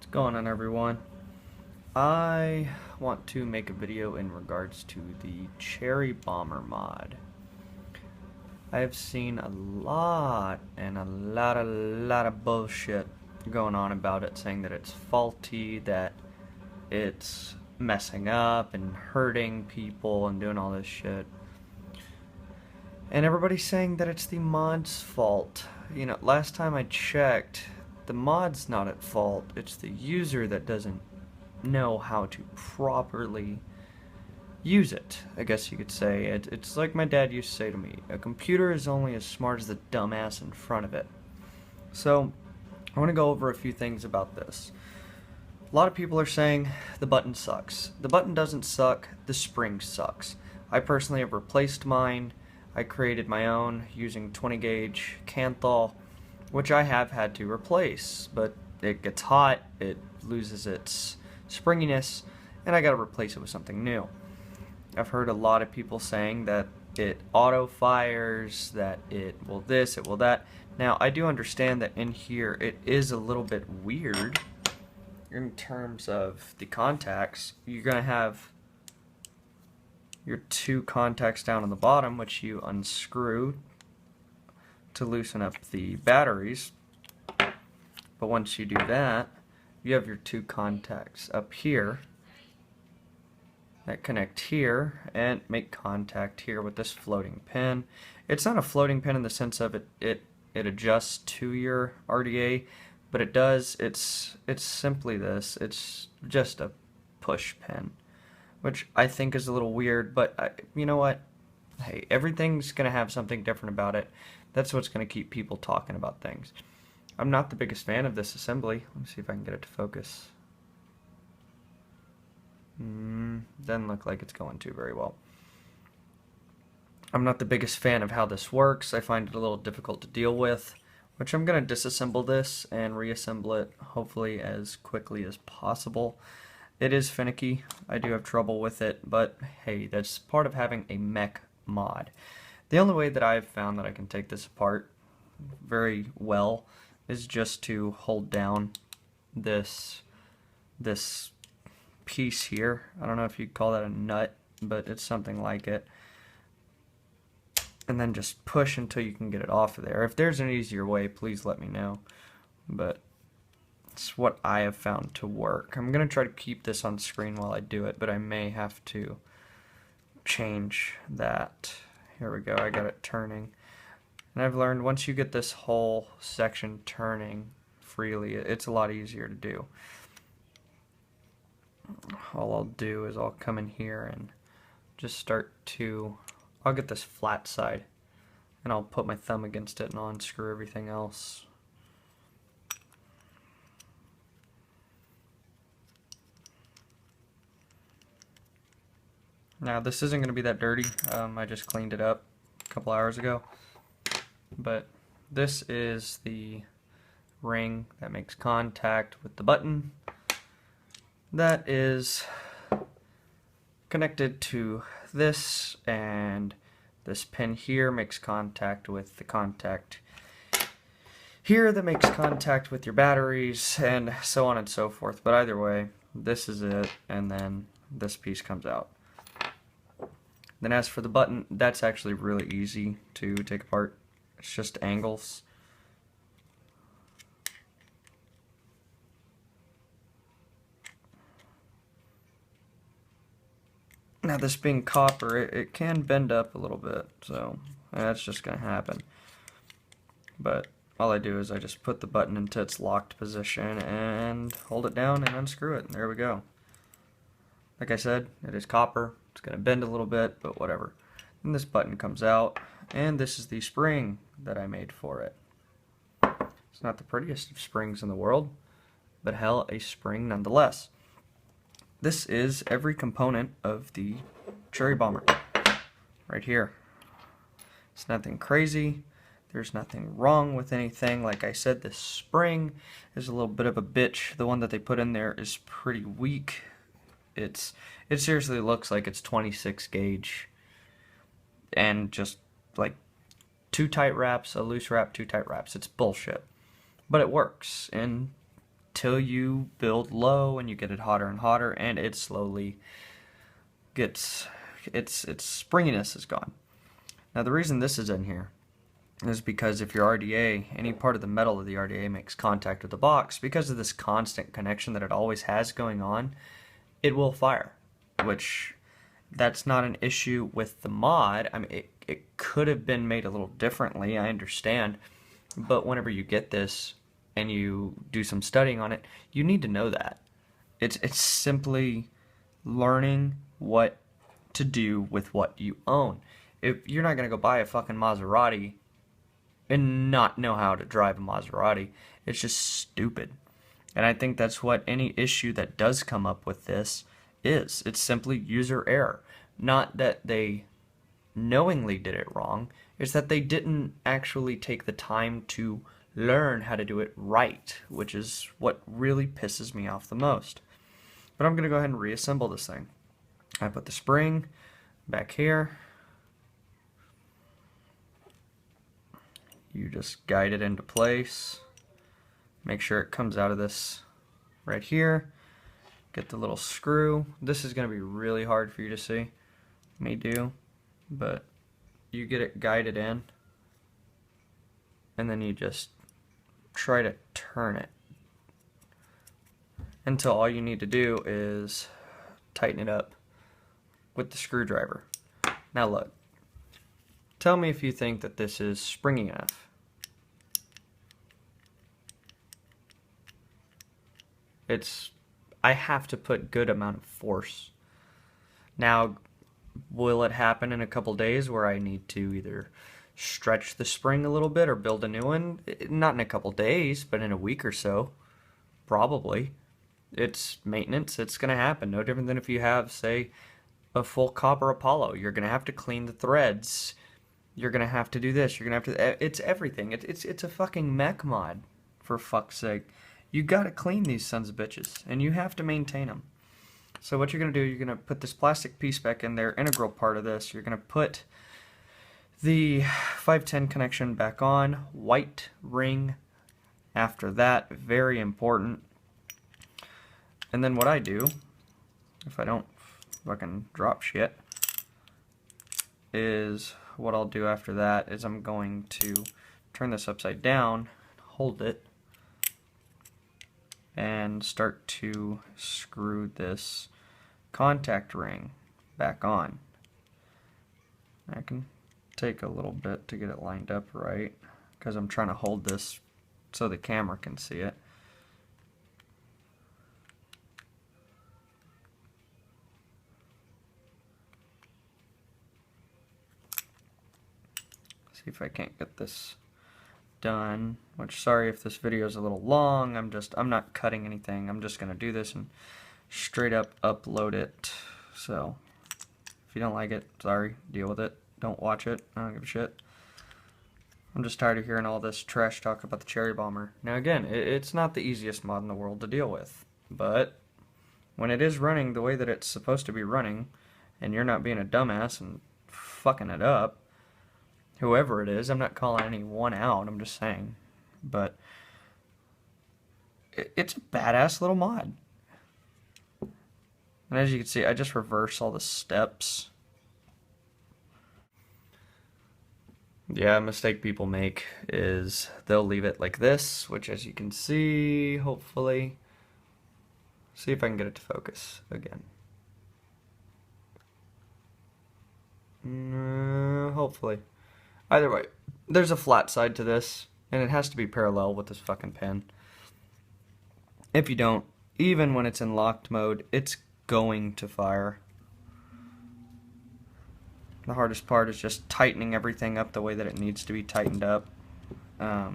What's going on, everyone? I want to make a video in regards to the Cherry Bomber mod. I have seen a lot of bullshit going on about it, saying that it's faulty, that it's messing up and hurting people and doing all this shit. And everybody's saying that it's the mod's fault. You know, last time I checked, the mod's not at fault. It's the user that doesn't know how to properly use it, I guess you could say. It's like my dad used to say to me, a computer is only as smart as the dumbass in front of it. So, I want to go over a few things about this. A lot of people are saying the button sucks. The button doesn't suck, the spring sucks. I personally have replaced mine. I created my own using 20 gauge Canthal, which I have had to replace, but it gets hot, it loses its springiness, and I gotta replace it with something new. I've heard a lot of people saying that it auto fires, that it will this, it will that. Now, I do understand that in here it is a little bit weird in terms of the contacts. You're gonna have your two contacts down on the bottom, which you unscrew to loosen up the batteries. But once you do that, you have your two contacts up here that connect here and make contact here with this floating pin. It's not a floating pin in the sense of it adjusts to your RDA, but it does. It's simply this. It's just a push pin, which I think is a little weird, but you know what? Hey, everything's going to have something different about it. That's what's going to keep people talking about things. I'm not the biggest fan of this assembly. Let me see if I can get it to focus. Doesn't look like it's going to very well. I'm not the biggest fan of how this works. I find it a little difficult to deal with, which I'm going to disassemble this and reassemble it hopefully as quickly as possible. It is finicky. I do have trouble with it, but hey, that's part of having a mech mod. The only way that I've found that I can take this apart very well is just to hold down this piece here. I don't know if you'd call that a nut, but it's something like it. And then just push until you can get it off of there. If there's an easier way, please let me know. But it's what I have found to work. I'm going to try to keep this on screen while I do it, but I may have to change that. Here we go, I got it turning. And I've learned once you get this whole section turning freely, it's a lot easier to do. All I'll do is I'll come in here and just start to, I'll get this flat side and I'll put my thumb against it and I'll unscrew everything else. Now this isn't going to be that dirty. I just cleaned it up a couple hours ago. But this is the ring that makes contact with the button. That is connected to this, and this pin here makes contact with the contact here that makes contact with your batteries, and so on and so forth. But either way, this is it, and then this piece comes out. Then as for the button, that's actually really easy to take apart. It's just angles. Now this being copper, it can bend up a little bit, so that's just going to happen. But all I do is I just put the button into its locked position and hold it down and unscrew it, and there we go. Like I said, it is copper. It's going to bend a little bit, but whatever. And this button comes out, and this is the spring that I made for it. It's not the prettiest of springs in the world, but hell, a spring nonetheless. This is every component of the Cherry Bomber right here. It's nothing crazy. There's nothing wrong with anything. Like I said, this spring is a little bit of a bitch. The one that they put in there is pretty weak. It seriously looks like it's 26 gauge and just like 2 tight wraps, a loose wrap, 2 tight wraps. It's bullshit. But it works, and till you build low and you get it hotter and hotter, and it slowly gets, its springiness is gone. Now the reason this is in here is because if your RDA, any part of the metal of the RDA makes contact with the box, because of this constant connection that it always has going on, it will fire, which that's not an issue with the mod. I mean, it could have been made a little differently, I understand, but whenever you get this and you do some studying on it, you need to know that. It's simply learning what to do with what you own. If you're not going to go buy a fucking Maserati and not know how to drive a Maserati, it's just stupid. And I think that's what any issue that does come up with this is. It's simply user error. Not that they knowingly did it wrong, it's that they didn't actually take the time to learn how to do it right, which is what really pisses me off the most. But I'm going to go ahead and reassemble this thing. I put the spring back here. You just guide it into place. Make sure it comes out of this right here. Get the little screw. This is going to be really hard for you to see. Me do. But you get it guided in. And then you just try to turn it until all you need to do is tighten it up with the screwdriver. Now look. Tell me if you think that this is springy enough. I have to put good amount of force. Now, will it happen in a couple days where I need to either stretch the spring a little bit or build a new one? Not in a couple days, but in a week or so. Probably. It's maintenance. It's going to happen. No different than if you have, say, a full copper Apollo. You're going to have to clean the threads. You're going to have to do this. You're going to have to... It's everything. It's a fucking mech mod, for fuck's sake. You got to clean these sons of bitches, and you have to maintain them. So what you're going to do, you're going to put this plastic piece back in there, integral part of this. You're going to put the 510 connection back on, white ring after that, very important. And then what I do, if I don't fucking drop shit, is what I'll do after that is I'm going to turn this upside down, hold it, and start to screw this contact ring back on. I can take a little bit to get it lined up right, because I'm trying to hold this so the camera can see it. See if I can't get this done, which, sorry if this video is a little long. I'm not cutting anything. I'm just gonna do this and straight up upload it. So if you don't like it, sorry, deal with it. Don't watch it. I don't give a shit. I'm just tired of hearing all this trash talk about the Cherry Bomber. Now again, it's not the easiest mod in the world to deal with, but when it is running the way that it's supposed to be running, and you're not being a dumbass and fucking it up, whoever it is, I'm not calling anyone out, I'm just saying, but it's a badass little mod. And as you can see, I just reverse all the steps. Yeah, a mistake people make is they'll leave it like this, which, as you can see, hopefully, see if I can get it to focus again. Hopefully. Either way, there's a flat side to this, and it has to be parallel with this fucking pen. If you don't, even when it's in locked mode, it's going to fire. The hardest part is just tightening everything up the way that it needs to be tightened up. I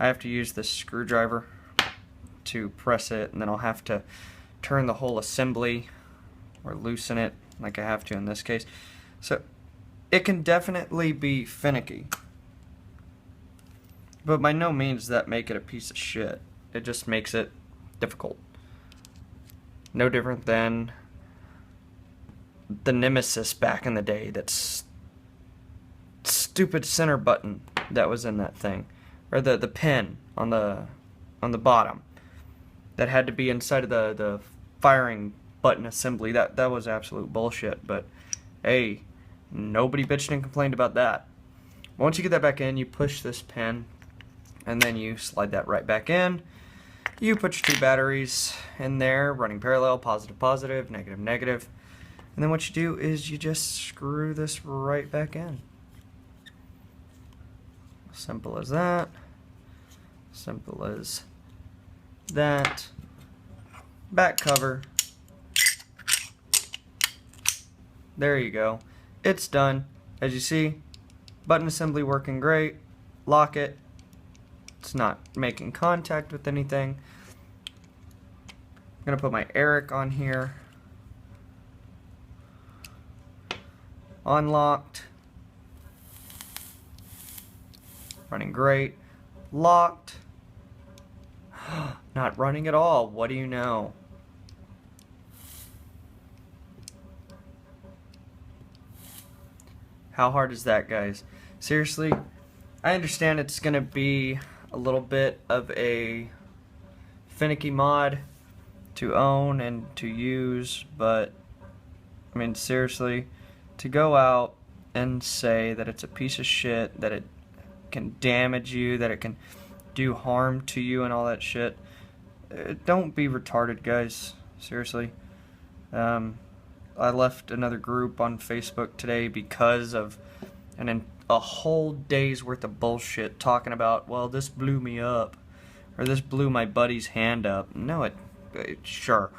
have to use this screwdriver to press it, and then I'll have to turn the whole assembly or loosen it like I have to in this case. So it can definitely be finicky, but by no means does that make it a piece of shit. It just makes it difficult. No different than the Nemesis back in the day, that's stupid center button that was in that thing, or the pin on the bottom. that had to be inside of the firing button assembly. That was absolute bullshit, but hey, nobody bitched and complained about that. Once you get that back in, you push this pin, and then you slide that right back in. You put your 2 batteries in there, running parallel, positive, positive, negative, negative. And then what you do is you just screw this right back in. Simple as that. Simple as that. Back cover. There you go. It's done. As you see, button assembly working great. Lock it. It's not making contact with anything. I'm going to put my Eric on here. Unlocked. Running great. Locked. Not running at all. What do you know? How hard is that, guys? Seriously, I understand it's going to be a little bit of a finicky mod to own and to use, but I mean, seriously, to go out and say that it's a piece of shit, that it can damage you, that it can do harm to you and all that shit, don't be retarded, guys. Seriously. I left another group on Facebook today because of a whole day's worth of bullshit talking about, well, this blew me up, or this blew my buddy's hand up. No, it sure.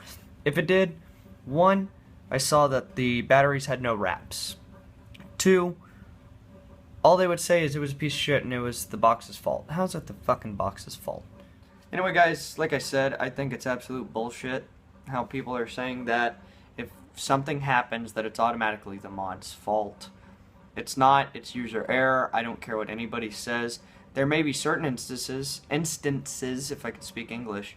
If it did, 1, I saw that the batteries had no wraps. 2, all they would say is it was a piece of shit and it was the box's fault. How's it the fucking box's fault? Anyway, guys, like I said, I think it's absolute bullshit how people are saying that if something happens that it's automatically the mod's fault. It's not. It's user error. I don't care what anybody says. There may be certain instances, if I could speak English,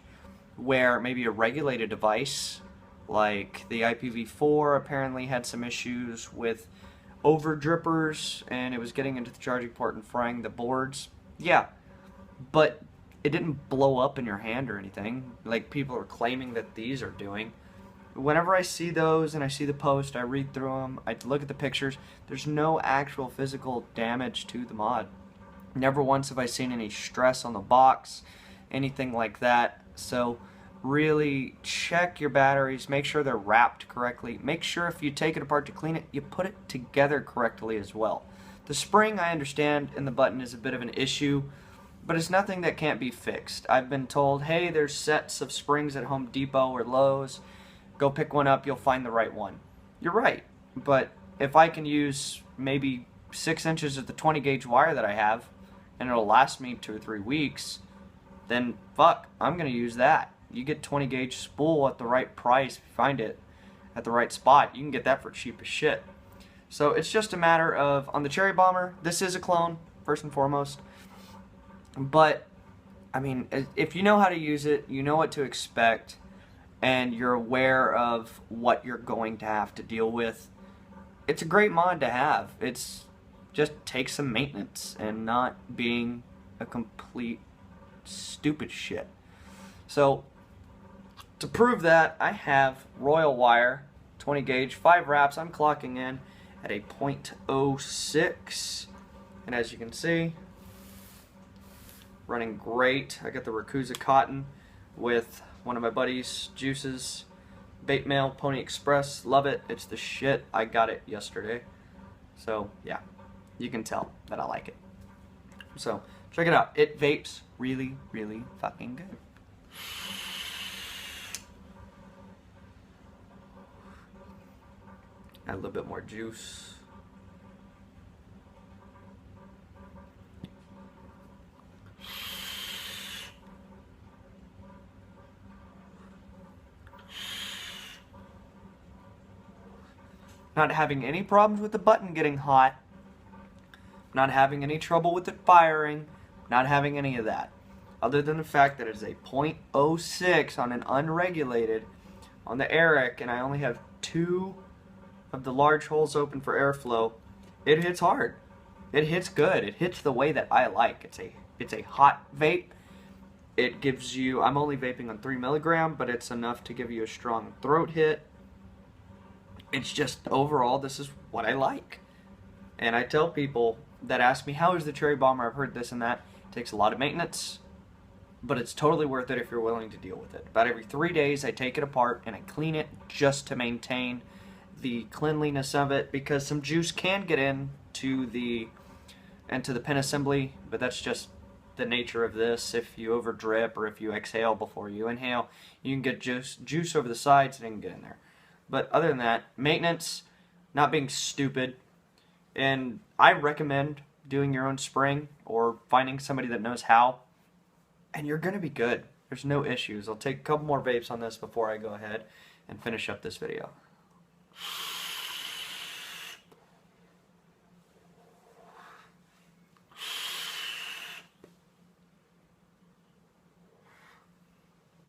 where maybe a regulated device, like the IPv4 apparently had some issues with over drippers and it was getting into the charging port and frying the boards. Yeah, but it didn't blow up in your hand or anything like people are claiming that these are doing. Whenever I see those and I see the post, I read through them, I look at the pictures, there's no actual physical damage to the mod. Never once have I seen any stress on the box, anything like that. So really check your batteries, make sure they're wrapped correctly. Make sure if you take it apart to clean it, you put it together correctly as well. The spring, I understand, in the button is a bit of an issue, but it's nothing that can't be fixed. I've been told, hey, there's sets of springs at Home Depot or Lowe's. Go pick one up, you'll find the right one. You're right, but if I can use maybe 6 inches of the 20 gauge wire that I have, and it'll last me 2 or 3 weeks, then fuck, I'm going to use that. You get 20 gauge spool at the right price, if you find it at the right spot, you can get that for cheap as shit. So it's just a matter of, on the Cherry Bomber, this is a clone, first and foremost, but, I mean, if you know how to use it, you know what to expect, and you're aware of what you're going to have to deal with, it's a great mod to have. It's just takes some maintenance and not being a complete stupid shit. So to prove that, I have Royal Wire 20 gauge 5 wraps. I'm clocking in at a 0.06, and as you can see, running great. I got the Rakusa cotton with one of my buddy's juices, Vape Mail, Pony Express. Love it. It's the shit. I got it yesterday. So, yeah. You can tell that I like it. So, check it out. It vapes really, really fucking good. Add a little bit more juice. Not having any problems with the button getting hot. Not having any trouble with it firing. Not having any of that. Other than the fact that it's a 0.06 on an unregulated on the Eric, and I only have 2 of the large holes open for airflow. It hits hard. It hits good. It hits the way that I like. It's a hot vape. It gives you, I'm only vaping on 3 milligram, but it's enough to give you a strong throat hit. It's just, overall, this is what I like. And I tell people that ask me, how is the Cherry Bomber? I've heard this and that. It takes a lot of maintenance, but it's totally worth it if you're willing to deal with it. About every 3 days, I take it apart and I clean it just to maintain the cleanliness of it, because some juice can get into the pin assembly, but that's just the nature of this. If you over drip or if you exhale before you inhale, you can get juice over the sides and it can get in there. But other than that, maintenance, not being stupid, and I recommend doing your own spraying or finding somebody that knows how, and you're going to be good. There's no issues. I'll take a couple more vapes on this before I go ahead and finish up this video.